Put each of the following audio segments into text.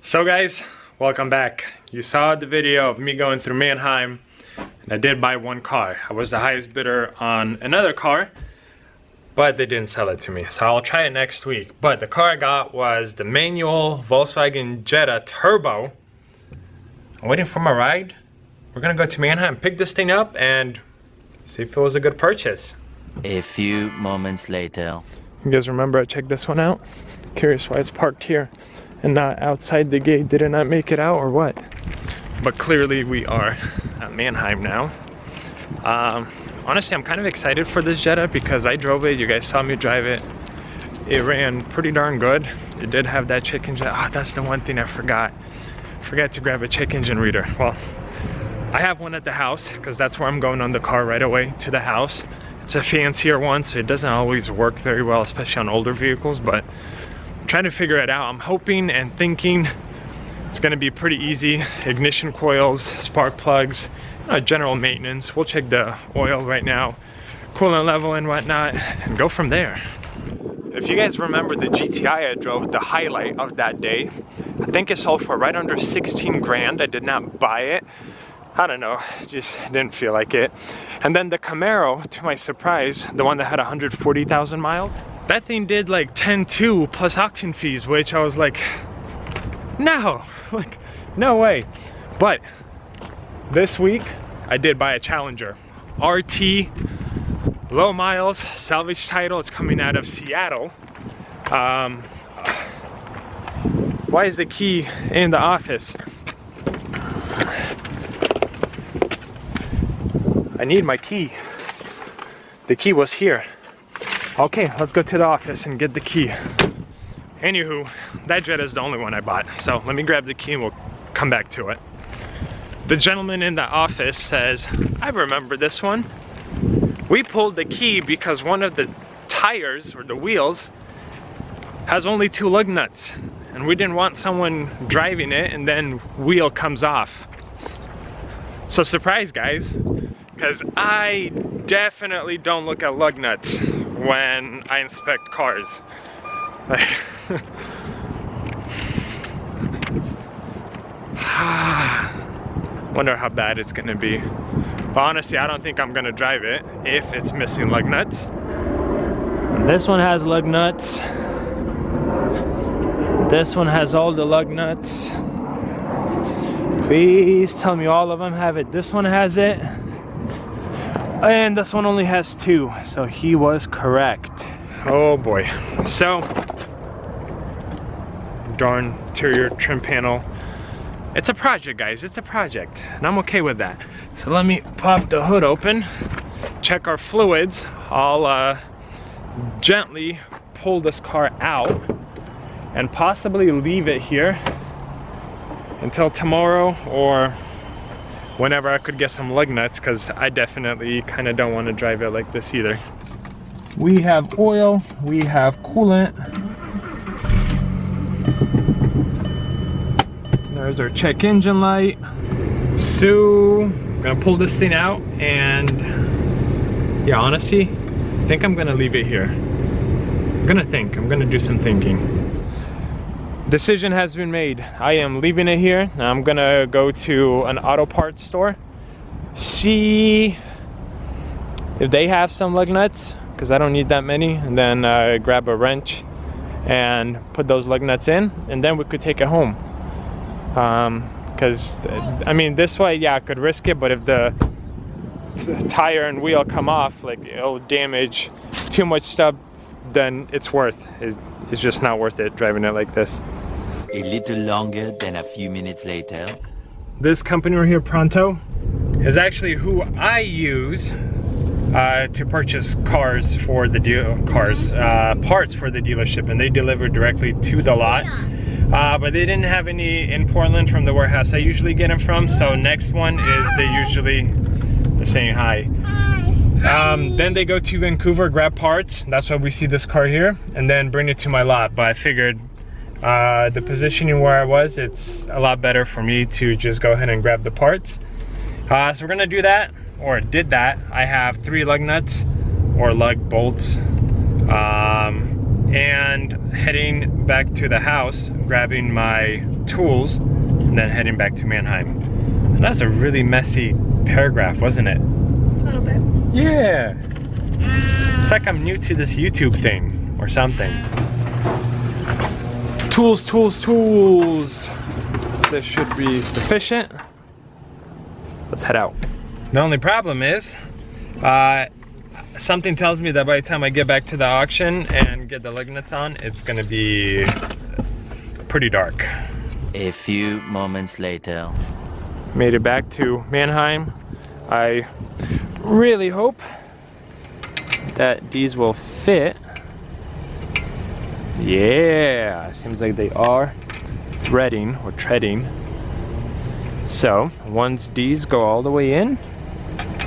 So guys, welcome back. You saw the video of me going through Manheim, and I did buy one car. I was the highest bidder on another car, but they didn't sell it to me, so I'll try it next week. But the car I got was the manual Volkswagen Jetta Turbo. I'm waiting for my ride. We're gonna go to Manheim, pick this thing up, and see if it was a good purchase. A few moments later. You guys remember I checked this one out? Curious why it's parked here and not outside the gate. Did it not make it out or what? But clearly we are at Manheim now. Honestly, I'm kind of excited for this Jetta because I drove it. You guys saw me drive it. It ran pretty darn good. It did have that check engine. Oh, that's the one thing I forgot. Forgot to grab a check engine reader. Well, I have one at the house because that's where I'm going on the car right away to the house. It's a fancier one, so it doesn't always work very well, especially on older vehicles, but I'm trying to figure it out. I'm hoping and thinking it's gonna be pretty easy. Ignition coils, spark plugs, general maintenance. We'll check the oil right now, coolant level and whatnot, and go from there. If you guys remember the GTI I drove, the highlight of that day, I think it sold for right under 16 grand. I did not buy it. I don't know, just didn't feel like it. And then the Camaro, to my surprise, the one that had 140,000 miles, that thing did like 10.2 plus auction fees, which I was like, no, like, no way. But this week, I did buy a Challenger. RT, low miles, salvage title. It's coming out of Seattle. Why is the key in the office? I need my key. The key was here. Okay, let's go to the office and get the key. Anywho, that Jetta is the only one I bought. So let me grab the key and we'll come back to it. The gentleman in the office says, I remember this one. We pulled the key because one of the tires or the wheels has only 2 lug nuts. And we didn't want someone driving it and then wheel comes off. So surprise guys, because I definitely don't look at lug nuts when I inspect cars. Wonder how bad it's gonna be. But honestly, I don't think I'm gonna drive it if it's missing lug nuts. And this one has lug nuts. This one has all the lug nuts. Please tell me all of them have it. This one has it. And this one only has 2, so he was correct. Oh boy. So, darn interior trim panel. It's a project, guys, it's a project, and I'm okay with that. So let me pop the hood open, check our fluids. I'll gently pull this car out and possibly leave it here until tomorrow or whenever I could get some lug nuts, because I definitely kind of don't want to drive it like this either. We have oil, we have coolant. There's our check engine light. So I'm gonna pull this thing out and yeah, honestly, I think I'm gonna leave it here. I'm gonna do some thinking. Decision has been made. I am leaving it here. I'm gonna go to an auto parts store, see if they have some lug nuts, because I don't need that many, and then grab a wrench and put those lug nuts in, and then we could take it home. Because I mean, this way, yeah, I could risk it, but if the tire and wheel come off, like it'll damage too much stuff, then it's just not worth it driving it like this. A little longer than a few minutes later. This company right here, Pronto, is actually who I use to purchase cars for the parts for the dealership, and they deliver directly to the lot. But they didn't have any in Portland from the warehouse I usually get them from. So next one is they're saying hi. Then they go to Vancouver, grab parts. That's why we see this car here, and then bring it to my lot. But I figured the positioning where I was, it's a lot better for me to just go ahead and grab the parts. So we're gonna do that, or did that. I have 3 lug nuts or lug bolts. and heading back to the house, grabbing my tools, and then heading back to Manheim. And that's a really messy paragraph, wasn't it? A little bit. Yeah. It's like I'm new to this YouTube thing or something. Tools, tools, tools. This should be sufficient. Let's head out. The only problem is, something tells me that by the time I get back to the auction and get the lug nuts on, it's gonna be pretty dark. A few moments later. Made it back to Manheim. I really hope that these will fit. Yeah, seems like they are threading or treading. So once these go all the way in,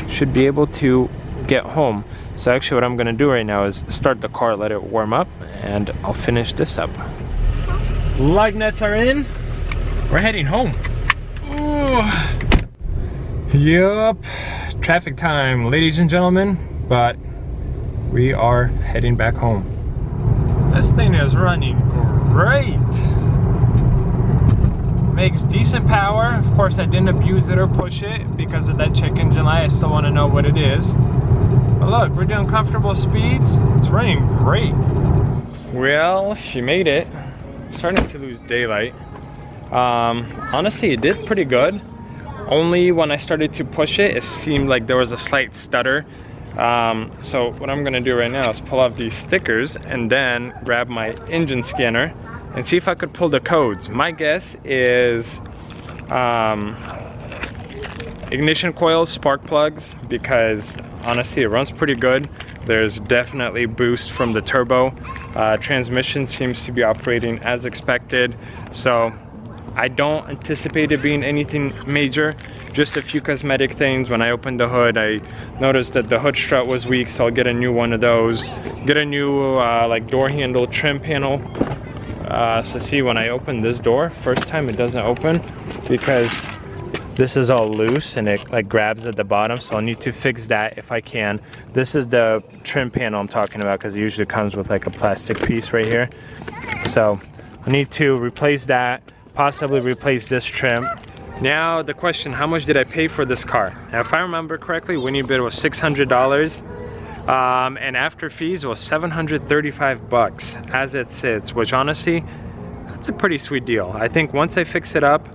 should be able to get home. So actually what I'm gonna do right now is start the car, let it warm up, and I'll finish this up. Lug nuts are in. We're heading home. Ooh. Yup, traffic time, ladies and gentlemen, but we are heading back home. This thing is running great. Makes decent power. Of course, I didn't abuse it or push it because of that check engine light. I still want to know what it is. But look, we're doing comfortable speeds. It's running great. Well, she made it. Starting to lose daylight. Honestly, it did pretty good. Only when I started to push it, it seemed like there was a slight stutter. So what I'm gonna do right now is pull off these stickers and then grab my engine scanner and see if I could pull the codes. My guess is ignition coils, spark plugs, because honestly it runs pretty good. There's definitely boost from the turbo. Transmission seems to be operating as expected, so I don't anticipate it being anything major, just a few cosmetic things. When I opened the hood, I noticed that the hood strut was weak, so I'll get a new one of those. Get a new like door handle trim panel. So see, when I open this door, first time it doesn't open because this is all loose and it like grabs at the bottom, so I'll need to fix that if I can. This is the trim panel I'm talking about because it usually comes with like a plastic piece right here. So I need to replace that. Possibly replace this trim. Now the question, how much did I pay for this car? Now if I remember correctly, winning bid was $600 and after fees it was 735 bucks as it sits, which honestly that's a pretty sweet deal. I think once I fix it up,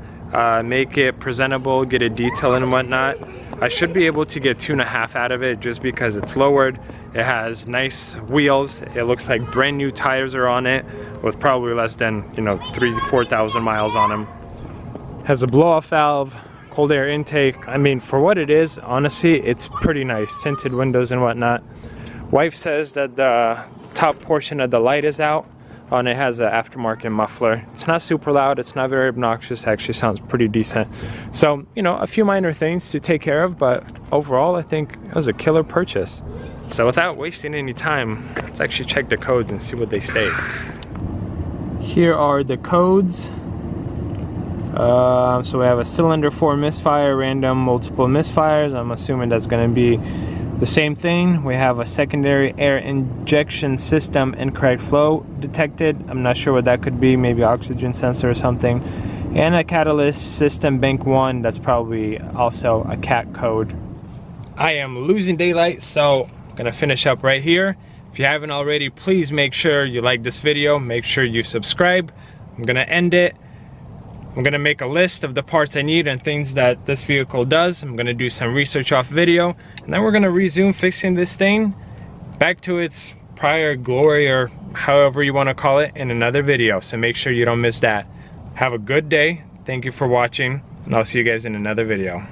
make it presentable, get it detailed and whatnot, I should be able to get 2.5 out of it just because it's lowered. It has nice wheels. It looks like brand new tires are on it with probably less than, you know, 3,000-4,000 miles on them. Has a blow-off valve, cold air intake. I mean, for what it is, honestly, it's pretty nice. Tinted windows and whatnot. Wife says that the top portion of the light is out, and it has an aftermarket muffler. It's not super loud, it's not very obnoxious, actually sounds pretty decent. So, you know, a few minor things to take care of, but overall I think it was a killer purchase. So without wasting any time, let's actually check the codes and see what they say. Here are the codes. So we have a cylinder 4 misfire, random multiple misfires. I'm assuming that's going to be the same thing. We have a secondary air injection system incorrect flow detected. I'm not sure what that could be, maybe oxygen sensor or something. And a catalyst system bank 1, that's probably also a CAT code. I am losing daylight, so I'm gonna finish up right here. If you haven't already, please make sure you like this video, make sure you subscribe. I'm gonna end it. I'm gonna make a list of the parts I need and things that this vehicle does. I'm gonna do some research off video, and then we're gonna resume fixing this thing back to its prior glory, or however you wanna call it, in another video. So make sure you don't miss that. Have a good day. Thank you for watching, and I'll see you guys in another video.